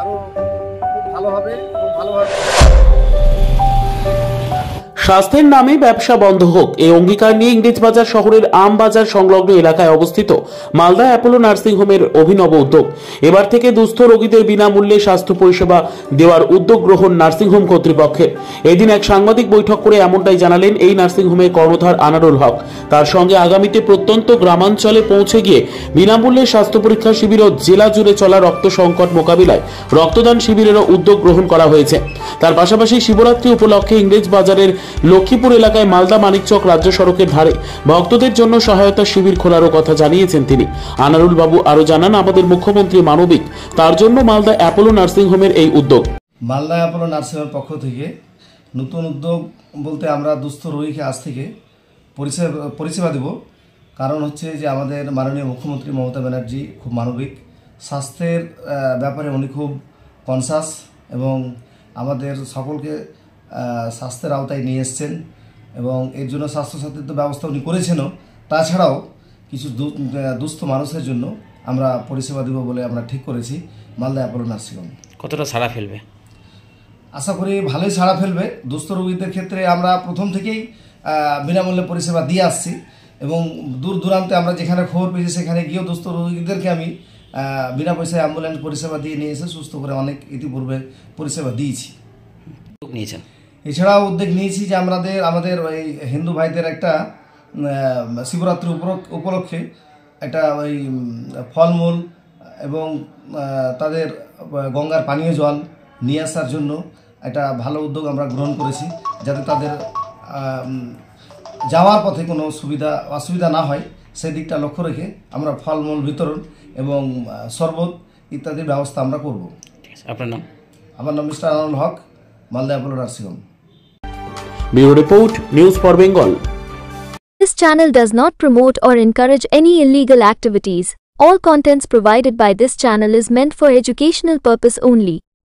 আরও খুব ভালো হবে এবং ভালোভাবে। স্বাস্থ্যের নামে ব্যবসা বন্ধ হোক, এই অঙ্গীকার নিয়ে ইংরেজবাজার শহরের আমবাজার সংলগ্ন এলাকায় অবস্থিত মালদা অ্যাপোলো নার্সিংহোমের অভিনব উদ্যোগ। এবার থেকে দুস্থ রোগীদের বিনামূল্যে স্বাস্থ্য পরিষেবা দেওয়ার উদ্যোগ গ্রহণ নার্সিংহোম কর্তৃপক্ষের। এদিন এক সাংবাদিক বৈঠক করে এমনটাই জানালেন এই নার্সিংহোমের কর্ণধার আনারুল হক। তার সঙ্গে আগামীতে প্রত্যন্ত গ্রামাঞ্চলে পৌঁছে গিয়ে বিনামূল্যে স্বাস্থ্য পরীক্ষা শিবির ও জেলা জুড়ে চলা রক্ত সংকট মোকাবিলায় রক্তদান শিবিরেরও উদ্যোগ গ্রহণ করা হয়েছে। তার পাশাপাশি শিবরাত্রি উপলক্ষে ইংরেজবাজারের লক্ষ্মীপুর এলাকায় মালদা মানিকচক রাজ্য সড়কের ধারে ভক্তদের জন্য সহায়তা শিবির খোলারও কথা জানিয়েছেন তিনি। আনারুল বাবু আরো জানান, আমাদের মুখ্যমন্ত্রী মানবিক, তার জন্য মালদা অ্যাপোলো নার্সিংহোমের এই উদ্যোগ। মালদা অ্যাপোলো নার্সিংহোমের পক্ষ থেকে নতুন উদ্যোগ বলতে আমরা দুস্থ রোগীকে আজ থেকে পরিষেবা দেব। কারণ হচ্ছে যে আমাদের মাননীয় মুখ্যমন্ত্রী মমতা ব্যানার্জি খুব মানবিক, স্বাস্থ্যের ব্যাপারে উনি খুব কনসাস এবং আমাদের সকলকে স্বাস্থ্যের আওতায় নিয়ে এসছেন এবং এর জন্য স্বাস্থ্যসাথীর ব্যবস্থা উনি করেছেনও। তাছাড়াও কিছু দুস্থ মানুষের জন্য আমরা পরিষেবা দেব বলে আমরা ঠিক করেছি। মালদা অ্যাপোলো নার্সিংহোম কতটা সাড়া ফেলবে? আশা করি ভালোই সাড়া ফেলবে। দুস্থ রোগীদের ক্ষেত্রে আমরা প্রথম থেকেই বিনামূল্যে পরিষেবা দিয়ে আসছি এবং দূর দূরান্তে আমরা যেখানে খবর পেয়েছি সেখানে গিয়েও দুস্থ রোগীদেরকে আমি বিনা পয়সায় অ্যাম্বুলেন্স পরিষেবা দিয়ে নিয়ে এসে সুস্থ করে অনেক ইতিপূর্বে পরিষেবা দিয়েছি। নিয়েছেন এছাড়াও উদ্যোগ নিয়েছি যে আমাদের ওই হিন্দু ভাইদের একটা শিবরাত্রি উপলক্ষে একটা ওই ফলমূল এবং তাদের গঙ্গার পানীয় জল নিয়ে আসার জন্য একটা ভালো উদ্যোগ আমরা গ্রহণ করেছি, যাতে তাদের যাওয়ার পথে কোনো অসুবিধা না হয় সেদিকটা লক্ষ্য রেখে আমরা ফলমূল বিতরণ এবং শরবত ইত্যাদির ব্যবস্থা আমরা করব। আপনার নাম? আমার নাম mister Anarul Haque, Malda Apollo nursing home. Bureau report, news for Bengal. This channel does not promote or encourage any illegal activities. All contents provided by this channel is meant for educational purpose only.